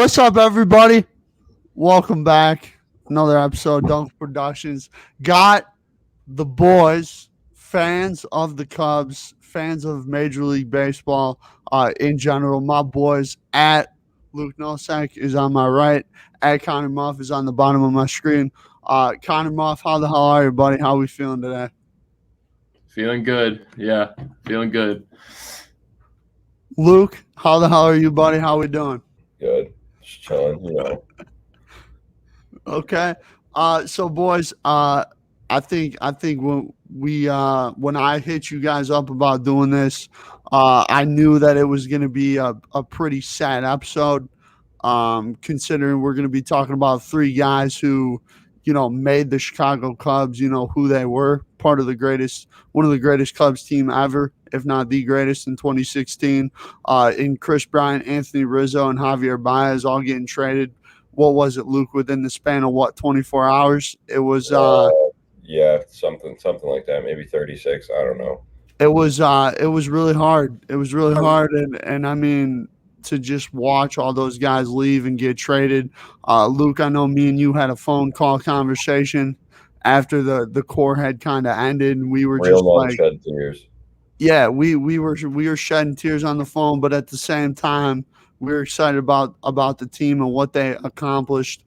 What's up, everybody? Welcome back. Another episode of Duenkel Productions. Got the boys, fans of the Cubs, fans of Major League Baseball in general. My boys at Luke Nosek is on my right. At Connor Muff is on the bottom of my screen. Connor Muff, how the hell are you, buddy? How we feeling today? Feeling good. Yeah, feeling good. Luke, how the hell are you, buddy? How we doing? Good. Just chilling. Okay. So boys, I think when I hit you guys up about doing this, I knew that it was going to be a pretty sad episode. Considering we're going to be talking about three guys who, made the Chicago Cubs, who they were, one of the greatest Cubs team ever, if not the greatest in 2016. In Chris Bryant, Anthony Rizzo, and Javier Baez all getting traded. What was it, Luke? Within the span of 24 hours? It was yeah, something like that. Maybe 36. I don't know. It was really hard. It was really hard, and I mean, to just watch all those guys leave and get traded. Luke, I know me and you had a phone call conversation after the core had kind of ended, and we were just like, shed tears. Yeah, we were shedding tears on the phone, but at the same time, we were excited about the team and what they accomplished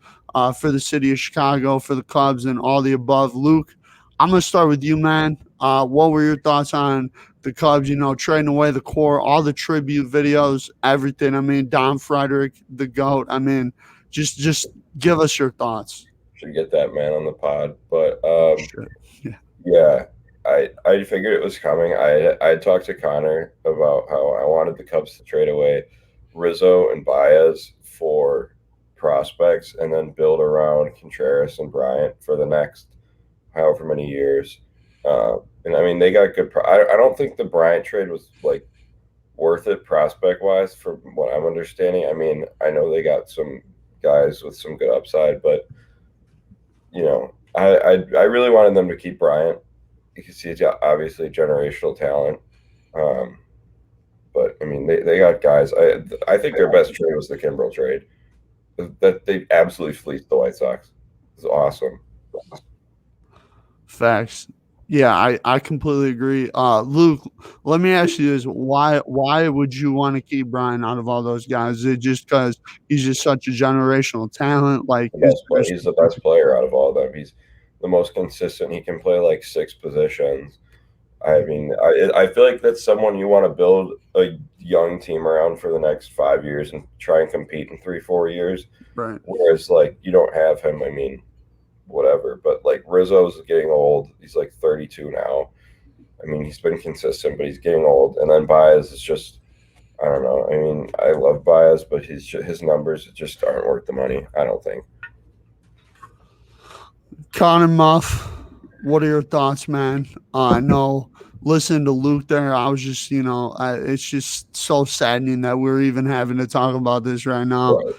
for the city of Chicago, for the Cubs, and all the above. Luke, I'm gonna start with you, man. What were your thoughts on the Cubs? Trading away the core, all the tribute videos, everything. I mean, Don Frederick, the GOAT. I mean, just give us your thoughts. Should get that man on the pod, but Sure. yeah. I figured it was coming. I talked to Connor about how I wanted the Cubs to trade away Rizzo and Baez for prospects and then build around Contreras and Bryant for the next however many years. And I mean, they got good. I don't think the Bryant trade was like worth it prospect wise, from what I'm understanding. I mean, I know they got some guys with some good upside, but I really wanted them to keep Bryant because he's got obviously generational talent. But I mean, they got guys. I think their best trade was the Kimbrel trade. That they absolutely fleeced the White Sox. It was awesome. Facts. Yeah, I completely agree. Luke, let me ask you this: why would you want to keep Brian out of all those guys? Is it just because he's just such a generational talent? Like he's the best player out of all of them. He's the most consistent. He can play like 6 positions. I mean, I feel like that's someone you want to build a young team around for the next 5 years and try and compete in 3-4 years. Right. Whereas like you don't have him. I mean, whatever. But like Rizzo's getting old. He's like 32 now. I mean, he's been consistent, but he's getting old. And then Baez is just, I don't know. I mean, I love Baez, but his numbers just aren't worth the money, I don't think. Connor Muff, what are your thoughts, man? I know listening to Luke there, I was just, it's just so saddening that we're even having to talk about this right now. Right.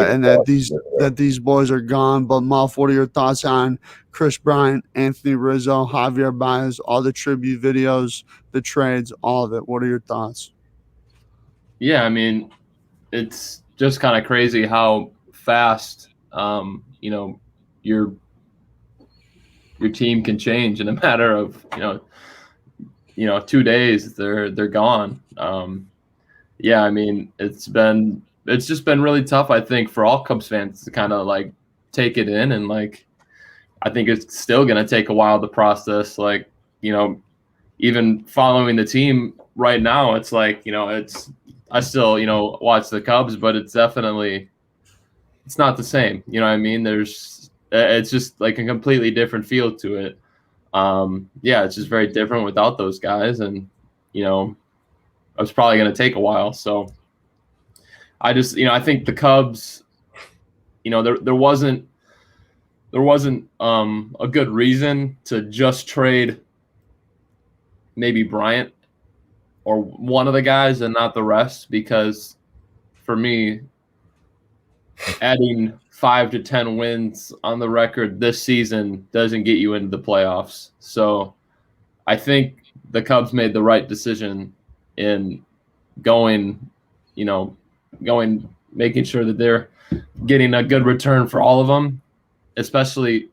And that these boys are gone. But Muff, what are your thoughts on Chris Bryant, Anthony Rizzo, Javier Baez, all the tribute videos, the trades, all of it? What are your thoughts? Yeah, I mean, it's just kind of crazy how fast, your team can change in a matter of 2 days. They're gone. Yeah, I mean, it's just been really tough, I think, for all Cubs fans to kind of like take it in, and like I think it's still gonna take a while to process. Like, even following the team right now, it's like, I still watch the Cubs, but it's not the same. You know what I mean? It's just like a completely different feel to it. Yeah, it's just very different without those guys, and it's probably gonna take a while. So I just, I think the Cubs, there wasn't a good reason to just trade maybe Bryant or one of the guys and not the rest, because for me, adding 5 to 10 wins on the record this season doesn't get you into the playoffs. So I think the Cubs made the right decision in going making sure that they're getting a good return for all of them, especially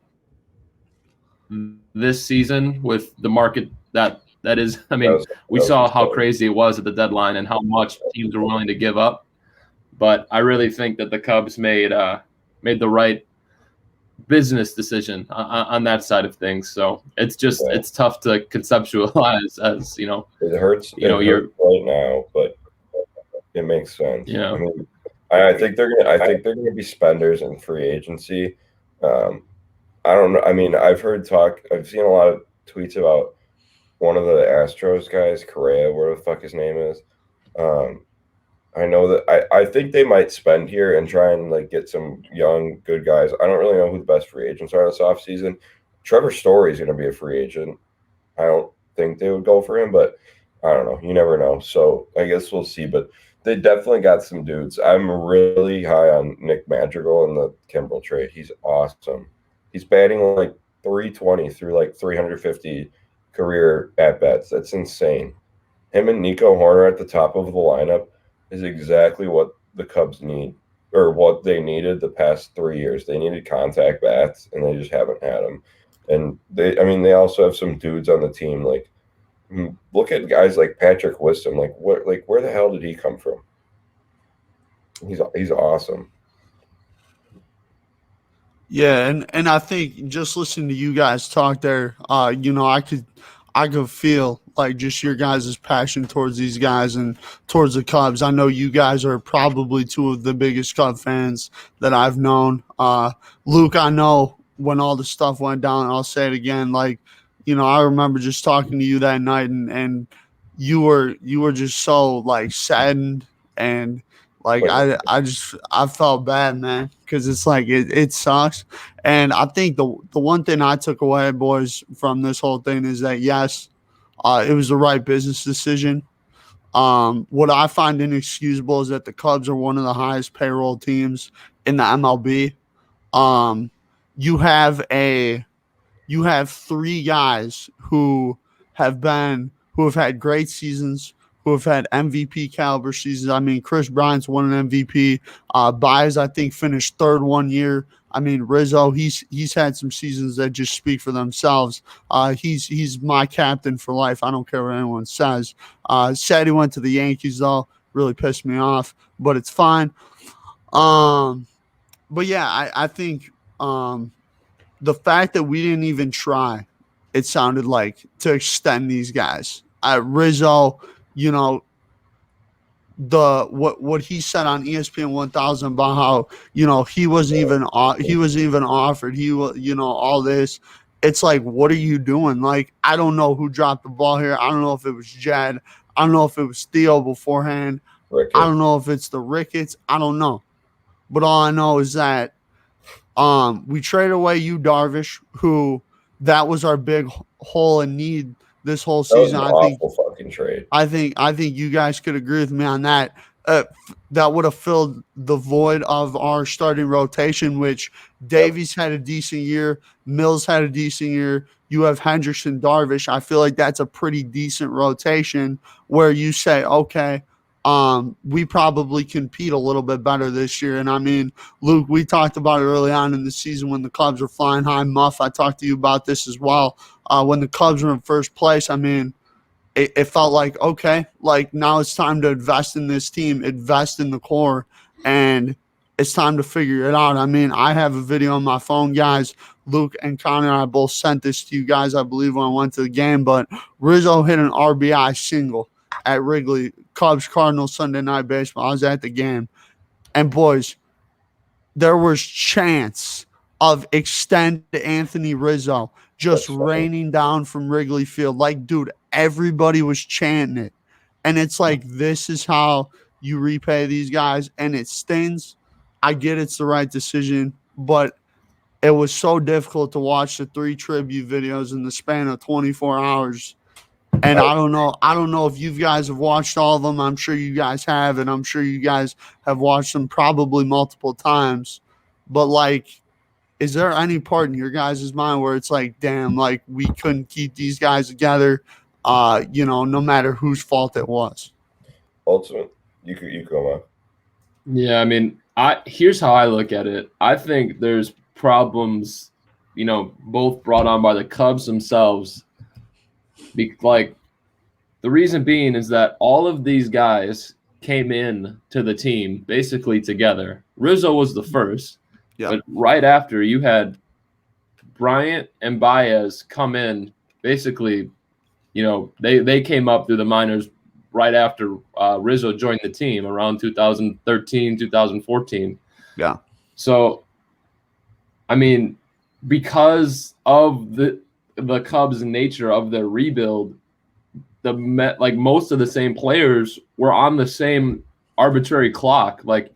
this season with the market that is. I mean, we saw how crazy it was at the deadline and how much teams were willing to give up. But I really think that the Cubs made the right business decision on that side of things. So it's just it's tough to conceptualize as It hurts. It hurts right now, but it makes sense. Yeah. I mean, I think they're gonna be spenders in free agency. I don't know. I mean, I've seen a lot of tweets about one of the Astros guys, Correa, where the fuck his name is. I know that I think they might spend here and try and like get some young, good guys. I don't really know who the best free agents are this offseason. Trevor Story is going to be a free agent. I don't think they would go for him, but I don't know. You never know. So I guess we'll see. But they definitely got some dudes. I'm really high on Nick Madrigal in the Kimbrel trade. He's awesome. He's batting like 320 through like 350 career at-bats. That's insane. Him and Nico Horner at the top of the lineup is exactly what the Cubs need, or what they needed the past 3 years. They needed contact bats, and they just haven't had them. And they also have some dudes on the team. Like, look at guys like Patrick Wisdom. Where the hell did he come from? He's awesome. Yeah, and I think just listening to you guys talk there, I could feel like just your guys' passion towards these guys and towards the Cubs. I know you guys are probably two of the biggest Cub fans that I've known. Luke, I know when all the stuff went down, I'll say it again, like, I remember just talking to you that night and you were just so like saddened, and like I felt bad, man, because it's like it sucks. And I think the one thing I took away, boys, from this whole thing is that yes, it was the right business decision. What I find inexcusable is that the Cubs are one of the highest payroll teams in the MLB. You have three guys who have had great seasons, who have had MVP caliber seasons. I mean, Chris Bryant's won an MVP. Baez, I think, finished third 1 year. I mean, Rizzo, he's had some seasons that just speak for themselves. He's my captain for life. I don't care what anyone says. Sad he went to the Yankees, though. Really pissed me off, but it's fine. But yeah, I think the fact that we didn't even try, it sounded like, to extend these guys. Rizzo, what he said on ESPN 1000 about how he wasn't even offered, all this. It's like, what are you doing? Like, I don't know who dropped the ball here. I don't know if it was Jed. I don't know if it was Theo beforehand. Ricketts. I don't know if it's the Ricketts. I don't know. But all I know is that we traded away Yu Darvish, who that was our big hole in need this whole season. That was an awful fucking trade. I think you guys could agree with me on that. That would have filled the void of our starting rotation, which Davies had a decent year, Mills had a decent year. You have Hendrickson, Darvish. I feel like that's a pretty decent rotation where you say, okay, we probably compete a little bit better this year. And I mean, Luke, we talked about it early on in the season when the Cubs were flying high. Muff, I talked to you about this as well. When the Cubs were in first place, I mean, it felt like, okay, like now it's time to invest in this team, invest in the core, and it's time to figure it out. I mean, I have a video on my phone, guys. Luke and Connor and I both sent this to you guys, I believe, when I went to the game, but Rizzo hit an RBI single at Wrigley, Cubs Cardinals Sunday Night Baseball. I was at the game, and boys, there was chance of extend Anthony Rizzo just raining down from Wrigley Field. Like, dude, everybody was chanting it. And it's like, this is how you repay these guys. And it stings. I get it's the right decision, but it was so difficult to watch the 3 tribute videos in the span of 24 hours. And I don't know if you guys have watched all of them. I'm sure you guys have, and I'm sure you guys have watched them probably multiple times. But like, is there any part in your guys' mind where it's like, damn, like we couldn't keep these guys together, no matter whose fault it was? Ultimate, you go on. Yeah, I mean, here's how I look at it. I think there's problems, both brought on by the Cubs themselves. Like the reason being is that all of these guys came in to the team basically together. Rizzo was the first, but right after you had Bryant and Baez come in basically, they came up through the minors right after Rizzo joined the team around 2013, 2014. Yeah. So, I mean, because of the Cubs' nature of their rebuild, most of the same players were on the same arbitrary clock. Like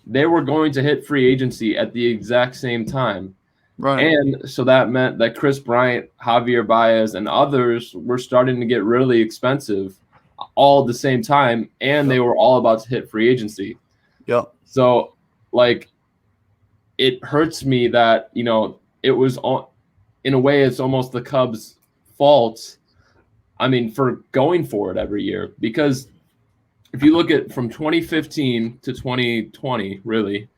they were going to hit free agency at the exact same time. Right. And so that meant that Chris Bryant, Javier Baez, and others were starting to get really expensive all at the same time, and they were all about to hit free agency. Yep. So, it hurts me that, it was in a way, it's almost the Cubs' fault. I mean, for going for it every year, because if you look at from 2015 to 2020, really,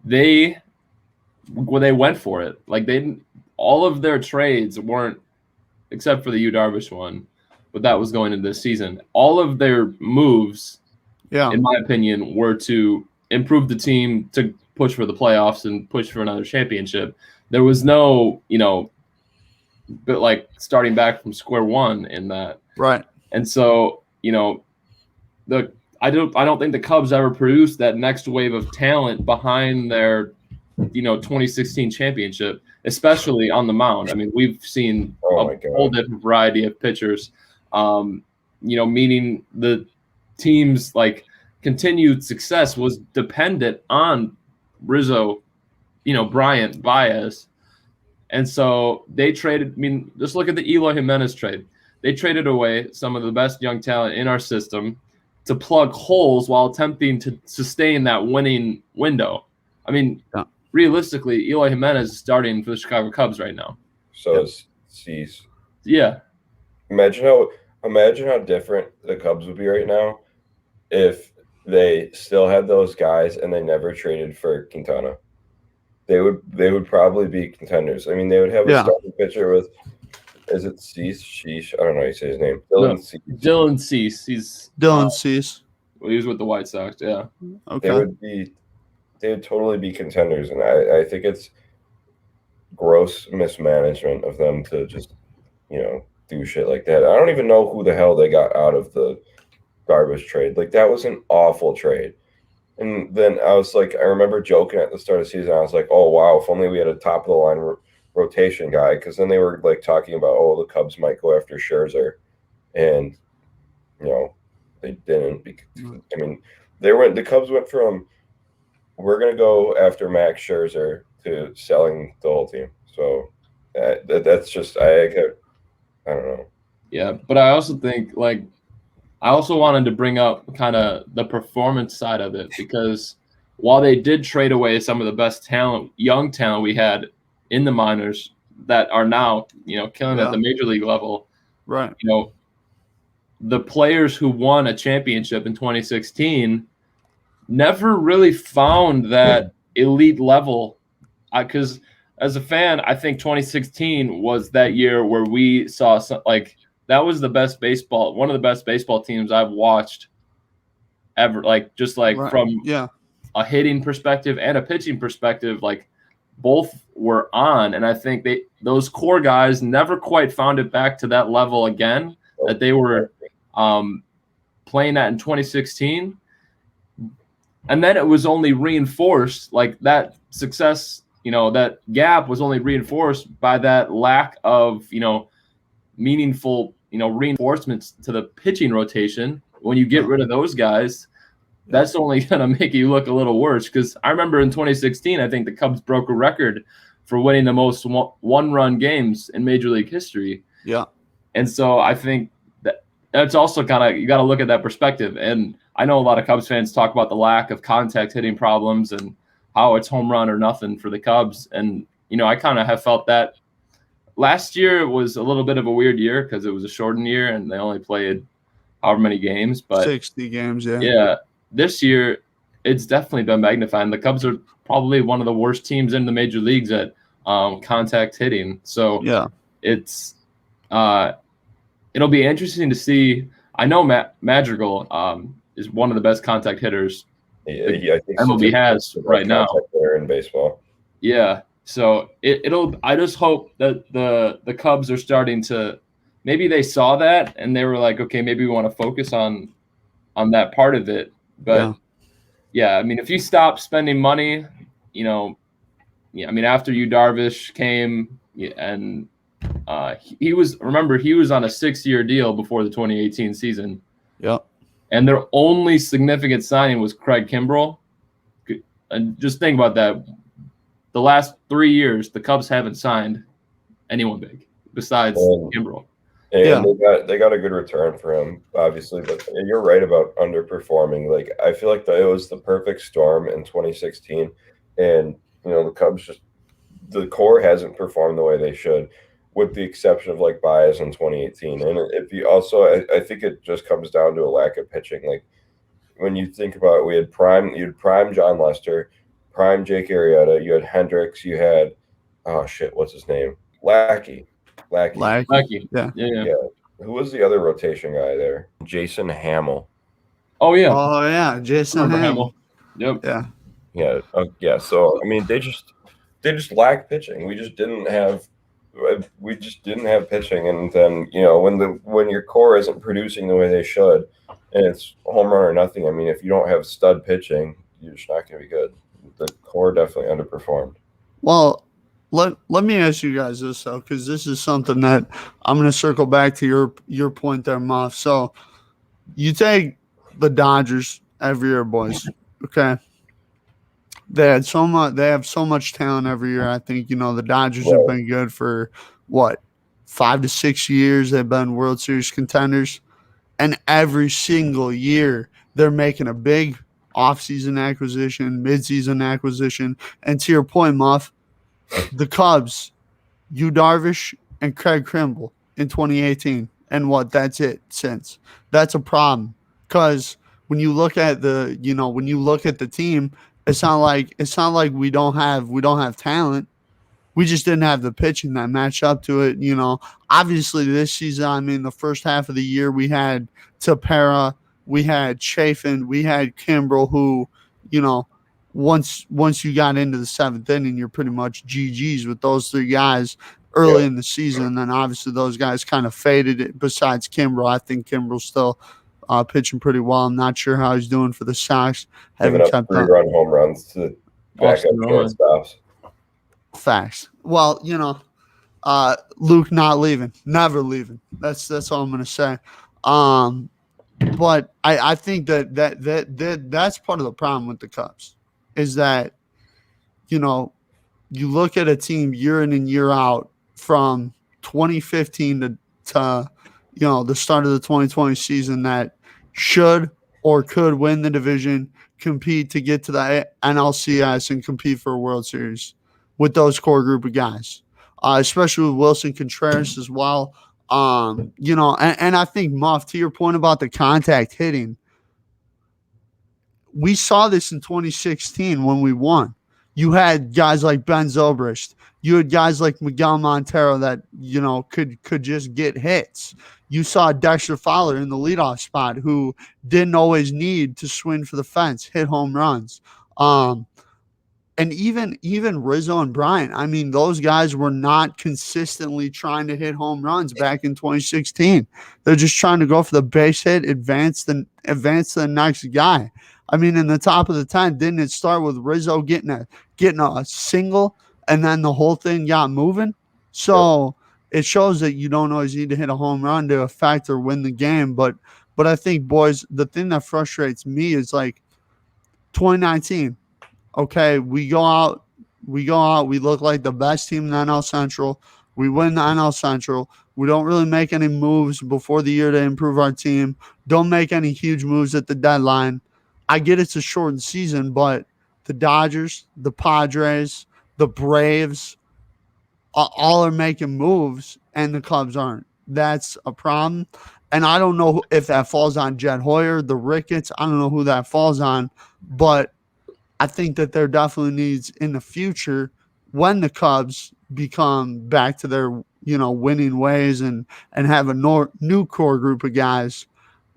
they went for it. Like all of their trades weren't, except for the Yu Darvish one, but that was going into this season. All of their moves, in my opinion, were to improve the team, to push for the playoffs and push for another championship. There was no, but like starting back from square one in that. Right. And so, I don't think the Cubs ever produced that next wave of talent behind their 2016 championship, especially on the mound. I mean, we've seen a whole different variety of pitchers, meaning the team's continued success was dependent on Rizzo, Bryant, Baez. And so they traded. I mean, just look at the Eloy Jimenez trade. They traded away some of the best young talent in our system to plug holes while attempting to sustain that winning window. I mean, realistically, Eloy Jimenez is starting for the Chicago Cubs right now. So is Cease. Yeah. Imagine how different the Cubs would be right now if they still had those guys and they never traded for Quintana. They would probably be contenders. I mean, they would have a starting pitcher with, is it Cease? Sheesh? I don't know how you say his name. Dylan Cease. He's Dylan Cease. Well, he was with the White Sox. Yeah. Okay. They would totally be contenders, and I think it's gross mismanagement of them to just do shit like that. I don't even know who the hell they got out of the Darvish trade. Like that was an awful trade. And then I was like, I remember joking at the start of the season. I was like, oh wow, if only we had a top of the line rotation guy. Because then they were like talking about, oh, the Cubs might go after Scherzer, and they didn't. I mean, the Cubs went from we're gonna go after Max Scherzer to selling the whole team. So that's just I don't know. Yeah, but I also think I also wanted to bring up kind of the performance side of it, because while they did trade away some of the best talent, young talent we had in the minors that are now, killing at the major league level. Right. The players who won a championship in 2016 never really found that elite level. Because as a fan, I think 2016 was that year where we saw that was the best baseball, one of the best baseball teams I've watched ever. From a hitting perspective and a pitching perspective, both were on. And I think those core guys never quite found it back to that level again that they were playing at in 2016. And then it was only reinforced, that success, that gap was only reinforced by that lack of, meaningful, reinforcements to the pitching rotation. When you get rid of those guys, that's only going to make you look a little worse. Because I remember in 2016, I think the Cubs broke a record for winning the most one-run games in Major League history. Yeah. And so I think that's also kind of, you got to look at that perspective. And I know a lot of Cubs fans talk about the lack of contact hitting problems and how it's home run or nothing for the Cubs. And, I kind of have felt that last year was a little bit of a weird year because it was a shortened year and they only played however many games. But 60 games, yeah. Yeah. This year, it's definitely been magnified. The Cubs are probably one of the worst teams in the major leagues at contact hitting. So Yeah. it's it'll be interesting to see. I know Madrigal is one of the best contact hitters I think MLB has right now. Player in baseball. Yeah. So it'll. I just hope that the Cubs are starting to. Maybe they saw that and they were like, okay, maybe we want to focus on that part of it. But yeah, I mean, if you stop spending money, I mean, after you Darvish came and he was on a 6-year deal before the 2018 season. Yep. And their only significant signing was Craig Kimbrell. And just think about that. The last 3 years, the Cubs haven't signed anyone big besides Kimbrell. And they got a good return for him, obviously. But you're right about underperforming. Like, I feel like it was the perfect storm in 2016. And, the Cubs the core hasn't performed the way they should, with the exception of like Baez in 2018. And if you also, I think it just comes down to a lack of pitching. Like, when you think about it, you had prime John Lester, prime Jake Arrieta, you had Hendricks, you had, what's his name? Lackey. Yeah. Who was the other rotation guy there? Jason Hamill. Oh yeah. Jason Hamill. Yep. Yeah. So I mean, they just lack pitching. We just didn't have pitching, and then when your core isn't producing the way they should, and it's home run or nothing. I mean, if you don't have stud pitching, you're just not going to be good. The core definitely underperformed. Well, let me ask you guys this though, because this is something that I'm going to circle back to your point there, Muff. So you take the Dodgers every year, boys. Okay, they have so much talent every year. I think the Dodgers have been good for 5 to 6 years. They've been World Series contenders, and every single year they're making a big offseason acquisition, midseason acquisition. And to your point, Muff, the Cubs, Yu Darvish and Craig Kimbrell in 2018, and that's it since. That's a problem, because when you look at the team, it's not like we don't have talent. We just didn't have the pitching that matched up to it. Obviously this season, I mean, the first half of the year we had Tepera, we had Chafin, we had Kimbrell, who, once you got into the 7th inning, you're pretty much GGs with those 3 guys early in the season. And then obviously those guys kind of faded. Besides Kimbrell, I think Kimbrell's still pitching pretty well. I'm not sure how he's doing for the Sox. Giving up 3-run home runs to back up shortstops. Facts. Well, Luke not leaving, never leaving. That's all I'm gonna say. But I think that's part of the problem with the Cubs, is that you look at a team year in and year out from 2015 to the start of the 2020 season that should or could win the division, compete to get to the NLCS and compete for a World Series with those core group of guys, especially with Wilson Contreras as well. And I think, Muff, to your point about the contact hitting, we saw this in 2016 when we won. You had guys like Ben Zobrist. You had guys like Miguel Montero that, could just get hits. You saw Dexter Fowler in the leadoff spot, who didn't always need to swing for the fence, hit home runs. And even Rizzo and Bryant, I mean, those guys were not consistently trying to hit home runs back in 2016. They're just trying to go for the base hit, advance to the next guy. I mean, in the top of the 10, didn't it start with Rizzo getting a single, and then the whole thing got moving? So it shows that you don't always need to hit a home run to affect or win the game. But I think, boys, the thing that frustrates me is like 2019. Okay, we go out, we look like the best team in the NL Central. We win the NL Central. We don't really make any moves before the year to improve our team. Don't make any huge moves at the deadline. I get it's a shortened season, but the Dodgers, the Padres, the Braves, all are making moves, and the Cubs aren't. That's a problem. And I don't know if that falls on Jed Hoyer, the Ricketts. I don't know who that falls on, but I think that there definitely needs in the future when the Cubs become back to their winning ways and have a new core group of guys.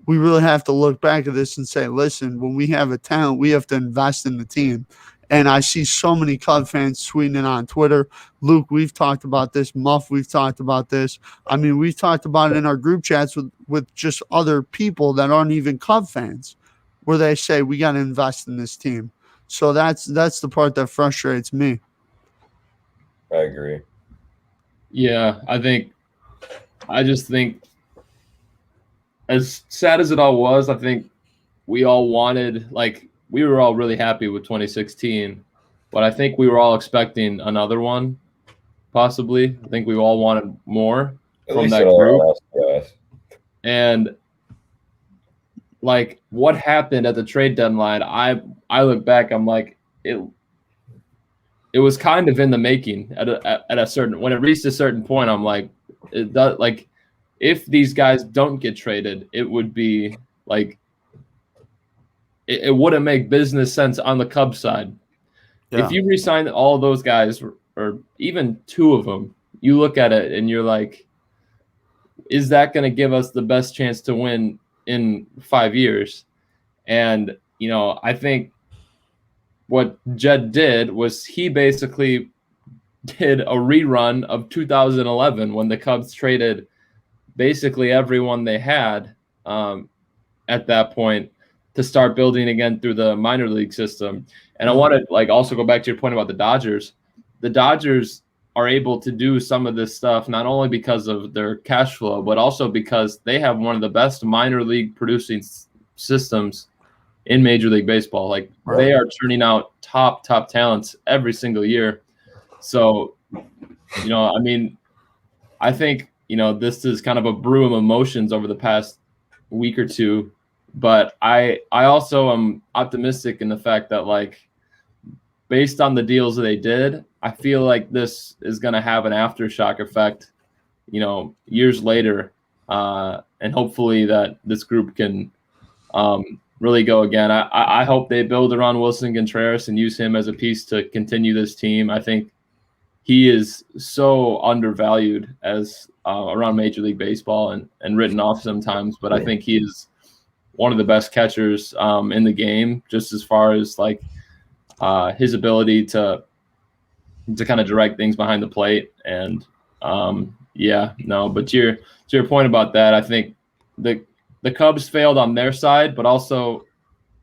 We really have to look back at this and say, listen, when we have a talent, we have to invest in the team. And I see so many Cub fans tweeting it on Twitter. Luke, we've talked about this. Muff, we've talked about this. I mean, we've talked about it in our group chats with just other people that aren't even Cub fans, where they say we got to invest in this team. So that's the part that frustrates me. I agree. Yeah, I just think, as sad as it all was, I think we all wanted, like, we were all really happy with 2016, but I think we were all expecting another one, possibly. I think we all wanted more from that group. Yes. And like what happened at the trade deadline, I look back, I'm like, it was kind of in the making at a certain, when it reached a certain point, I'm like, it does, like, if these guys don't get traded, it would be like, it wouldn't make business sense on the Cubs side. Yeah. If you re-sign all those guys, or even two of them, you look at it and you're like, is that going to give us the best chance to win in 5 years? And, I think what Jed did was he basically did a rerun of 2011 when the Cubs traded basically everyone they had at that point to start building again through the minor league system. And I want to also go back to your point about the Dodgers. The Dodgers are able to do some of this stuff not only because of their cash flow, but also because they have one of the best minor league producing systems in Major League Baseball. Like, they are turning out top talents every single year. So, I think, this is kind of a brew of emotions over the past week or two, but I also am optimistic in the fact that, like, based on the deals that they did, I feel like this is going to have an aftershock effect, years later. And hopefully that this group can really go again. I hope they build around Wilson Contreras and use him as a piece to continue this team. I think he is so undervalued as around Major League Baseball and written off sometimes, but I think he is one of the best catchers in the game, just as far as like his ability to kind of direct things behind the plate. And but to your point about that, I think the Cubs failed on their side, but also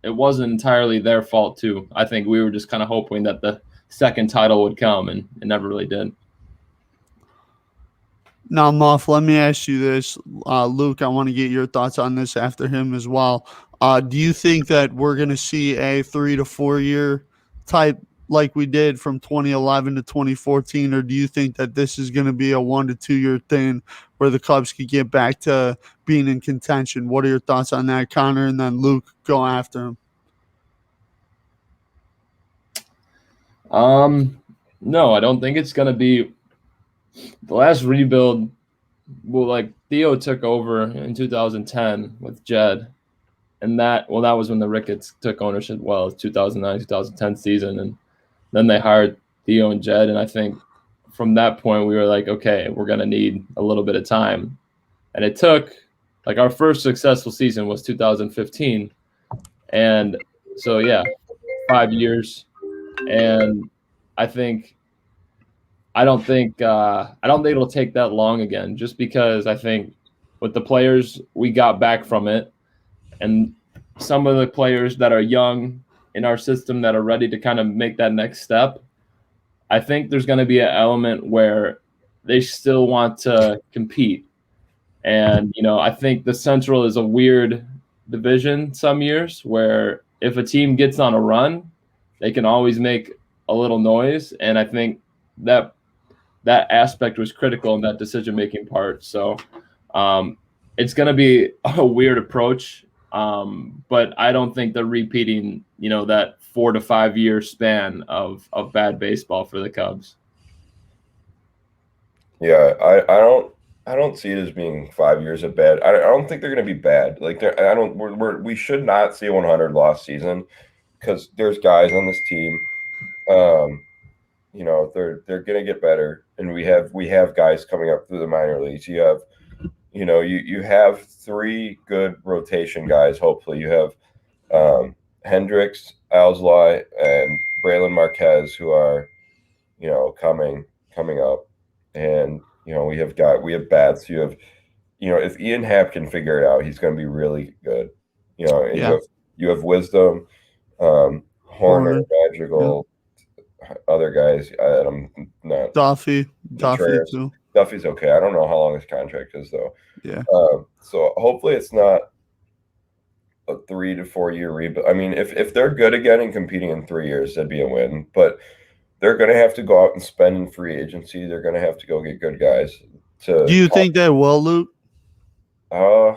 it wasn't entirely their fault too. I think we were just kind of hoping that the second title would come, and it never really did. Now, Muff, let me ask you this. Luke, I want to get your thoughts on this after him as well. Do you think that we're going to see a 3 to 4 year type like we did from 2011 to 2014, or do you think that this is going to be a 1 to 2 year thing where the Cubs could get back to being in contention? What are your thoughts on that, Connor? And then Luke, go after him. No, I don't think it's going to be the last rebuild. Well, like, Theo took over in 2010 with Jed, and that was when the Ricketts took ownership. Well, 2009, 2010 season, and then they hired Theo and Jed, and I think from that point we were like, okay, we're going to need a little bit of time. And it took, like, our first successful season was 2015. And so, 5 years. And I don't think it'll take that long again, just because I think with the players we got back from it and some of the players that are young in our system that are ready to kind of make that next step, I think there's going to be an element where they still want to compete. And, I think the Central is a weird division some years where if a team gets on a run, they can always make a little noise. And I think that aspect was critical in that decision-making part. So it's going to be a weird approach, but I don't think they're repeating, that 4 to 5 year span of bad baseball for the Cubs. Yeah, I don't see it as being 5 years of bad. I don't think they're going to be bad. Like, we should not see a 100 loss season. because there's guys on this team. You know, they're gonna get better, and we have guys coming up through the minor leagues. You have, you know, you have three good rotation guys. Hopefully, you have Hendricks, Alzolay, and Braylon Marquez, who are, you know, coming up, and you know we have bats. You have, you know, if Ian Happ can figure it out, he's going to be really good. You know, and Yeah. you have Wisdom, Horner, Horner. Madrigal, other guys. I'm not Duffy Contreras. too. Duffy's okay. I don't know how long his contract is though. Yeah. So hopefully it's not a 3 to 4 year rebuild. I mean, if they're good again and competing in 3 years, that'd be a win. But they're going to have to go out and spend in free agency. They're going to have to go get good guys. Do you think they will, Luke? I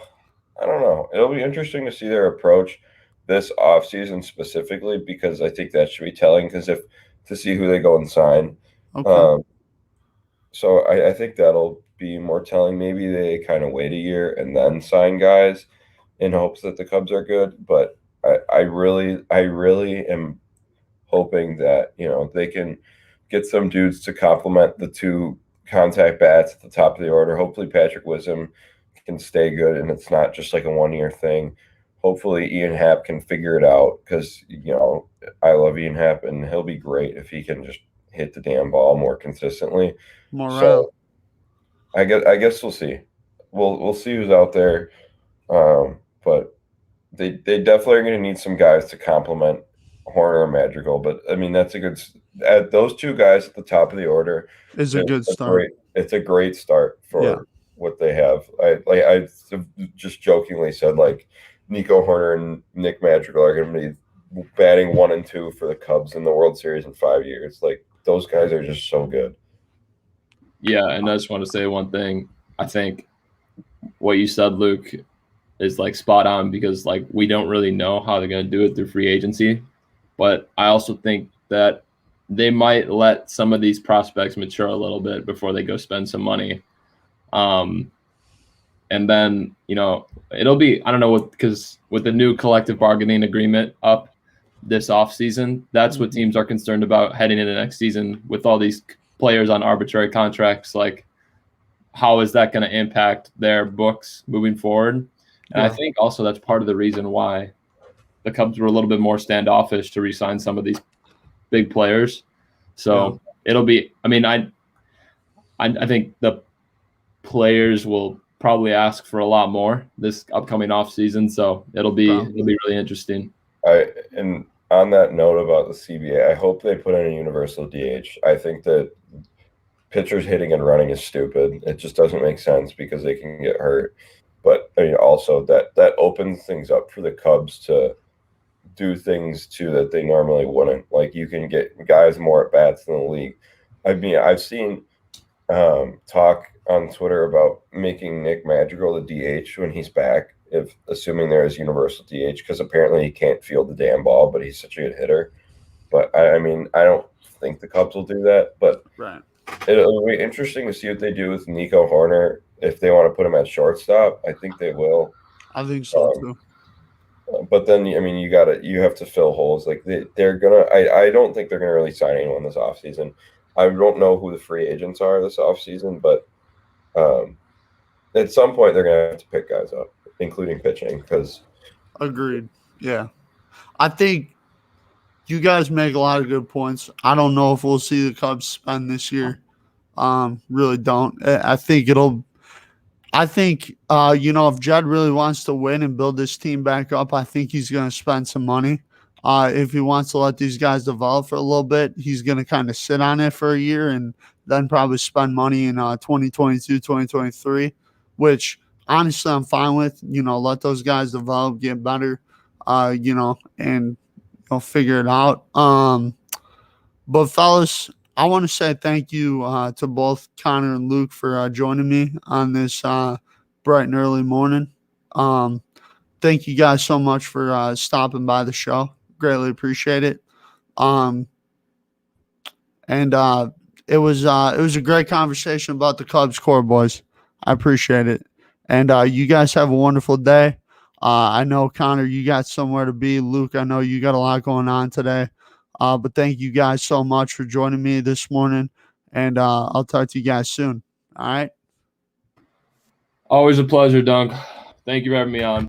don't know. It'll be interesting to see their approach this offseason specifically, because I think that should be telling. Because if to see who they go and sign, Okay. so I think that'll be more telling. Maybe they kind of wait a year and then sign guys in hopes that the Cubs are good. But I really am hoping that, you know, they can get some dudes to complement the two contact bats at the top of the order. Hopefully Patrick Wisdom can stay good and it's not just like a 1 year thing. Hopefully Ian Happ can figure it out, because, you know, I love Ian Happ and he'll be great if he can just hit the damn ball more consistently. Morale. So I guess we'll see. We'll see who's out there. But they definitely are going to need some guys to complement Horner and Madrigal. But I mean, that's a good. Those two guys at the top of the order Is a good start. It's a great start for Yeah. what they have. I just jokingly said like Nico Horner and Nick Madrigal are going to be batting 1 and 2 for the Cubs in the World Series in 5 years. Like, those guys are just so good. Yeah, and I just want to say one thing. I think what you said, Luke, is like spot on, because like we don't really know how they're going to do it through free agency. But I also think that they might let some of these prospects mature a little bit before they go spend some money. And then, you know, it'll be, I don't know, because with the new collective bargaining agreement up this offseason, that's what teams are concerned about heading into next season with all these players on arbitrary contracts. Like, how is that going to impact their books moving forward? And Yeah. I think also that's part of the reason why the Cubs were a little bit more standoffish to re-sign some of these big players. So it'll be, I mean, I think the players will probably ask for a lot more this upcoming offseason. So it'll be really interesting. And on that note about the CBA, I hope they put in a universal DH. I think that pitchers hitting and running is stupid. It just doesn't make sense because they can get hurt. But I mean, also that opens things up for the Cubs to do things too that they normally wouldn't. Like, you can get guys more at bats in the league. I mean, I've seen talk on Twitter about making Nick Madrigal the DH when he's back, if assuming there is universal DH, because apparently he can't field the damn ball, but he's such a good hitter. But I mean, I don't think the Cubs will do that. But it'll be interesting to see what they do with Nico Horner, if they want to put him at shortstop. I think they will. I think so too. But then, I mean, you have to fill holes. Like, they're gonna. I don't think they're gonna really sign anyone this offseason. I don't know who the free agents are this offseason, but at some point they're gonna have to pick guys up, including pitching. Because agreed. Yeah, I think you guys make a lot of good points. I don't know if we'll see the Cubs spend this year. Really don't. I think you know, if Jed really wants to win and build this team back up, I think he's going to spend some money. If he wants to let these guys develop for a little bit, he's going to kind of sit on it for a year and then probably spend money in 2022, 2023, which honestly I'm fine with. You know, let those guys develop, get better, you know, and figure it out. But fellas, I want to say thank you to both Connor and Luke for joining me on this bright and early morning. Thank you guys so much for stopping by the show. Greatly appreciate it. And it was a great conversation about the Cubs core, boys. I appreciate it. And you guys have a wonderful day. I know, Connor, you got somewhere to be. Luke, I know you got a lot going on today. But thank you guys so much for joining me this morning. And I'll talk to you guys soon. All right. Always a pleasure, Dunk. Thank you for having me on.